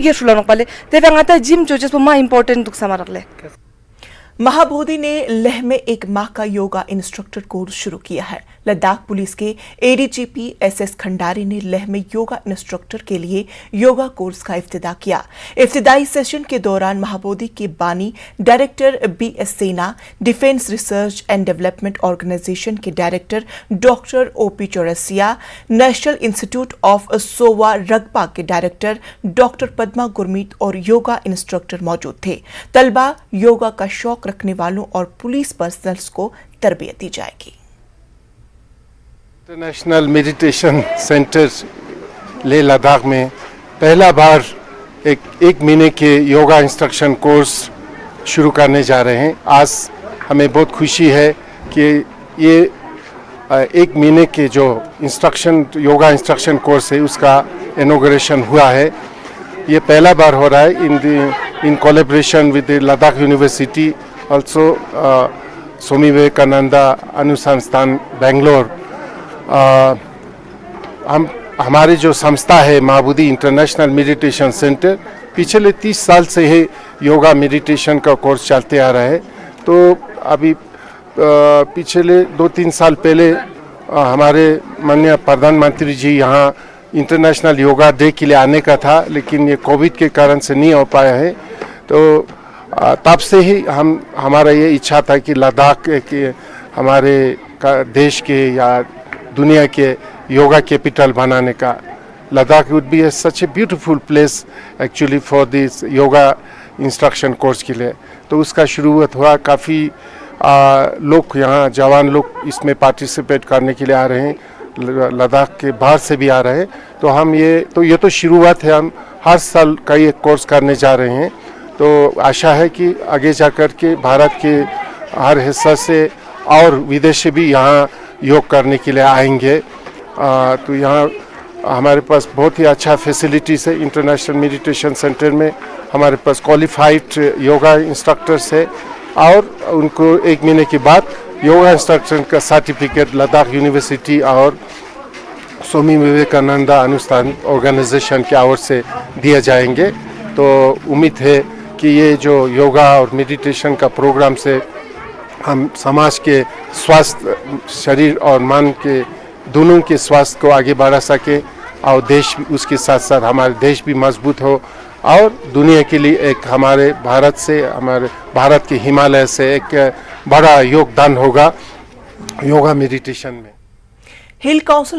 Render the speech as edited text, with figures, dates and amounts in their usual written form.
Yesulang pale, tevang ata gym choches ma important tuk samarakle. Mahabodhi ने लेह में एक माह का योगा इंस्ट्रक्टर कोर्स शुरू किया है। लद्दाख पुलिस के एडीजीपी एसएस खंडारी ने लेह में योगा इंस्ट्रक्टर के लिए योगा कोर्स का इफ्तिताह किया। इफ्तिदाई सेशन के दौरान महाबोधि के बानी director BS Sena, defence research and development organisation के director doctor OP Chaurasia, national institute of Sowa Rigpa के डायरेक्टर डॉक्टर पद्मा गुरमीत और योगा इंस्ट्रक्टर मौजूद थे। तलबा योगा का शौक रखने वालों और पुलिस पर्सनल्स को तरबियत दी जाएगी। International meditation centre Leh Ladakh में पहला बार एक महीने के योगा इंस्ट्रक्शन कोर्स शुरू करने जा रहे हैं। आज हमें बहुत खुशी है कि ये एक महीने के जो योगा इंस्ट्रक्शन कोर्स है उसका इनॉग्रेशन हुआ है। ये पहला बार हो रहा है in collaboration with Ladakh university, also Swami Vivekananda Anusandhan Bangalore. हमारी जो संस्था है महाबोधि इंटरनेशनल मेडिटेशन सेंटर पिछले 30 साल से ही योगा मेडिटेशन का कोर्स चलते आ रहा है। तो अभी पिछले 2-3 साल पहले हमारे माननीय प्रधानमंत्री जी यहाँ इंटरनेशनल योगा डे के लिए आने का था, लेकिन ये कोविड के कारण से नहीं हो पाया है। तो तब से ही हमारा ये इच्छा था कि लद्दाख के हमारे देश के या दुनिया के योगा कैपिटल बनाने का। Ladakh would be such a beautiful place actually for this yoga instruction course के लिए। तो उसका शुरुआत हुआ, काफ़ी लोग यहाँ जवान लोग इसमें पार्टिसिपेट करने के लिए आ रहे हैं, लद्दाख के बाहर से भी आ रहे हैं। तो ये तो शुरुआत है। हम हर साल का ये कोर्स करने जा रहे हैं। तो आशा है कि आगे जाकर के भारत के हर हिस्सा से और विदेशी भी यहाँ योग करने के लिए आएंगे। तो यहाँ हमारे पास बहुत ही अच्छा फैसिलिटीज़ है। इंटरनेशनल मेडिटेशन सेंटर में हमारे पास क्वालिफाइड योगा इंस्ट्रक्टर्स है और उनको एक महीने के बाद योगा इंस्ट्रक्टर का सर्टिफिकेट लद्दाख यूनिवर्सिटी और स्वामी विवेकानंदा अनुसंधान ऑर्गेनाइजेशन की ओर से दिए जाएंगे। तो उम्मीद है कि ये जो योगा और मेडिटेशन का प्रोग्राम से हम समाज के स्वास्थ्य, शरीर और मन के दोनों के स्वास्थ्य को आगे बढ़ा सके और देश उसके साथ साथ हमारे देश भी मजबूत हो और दुनिया के लिए एक हमारे भारत के हिमालय से एक बड़ा योगदान होगा योगा मेडिटेशन में। हिल काउंसिल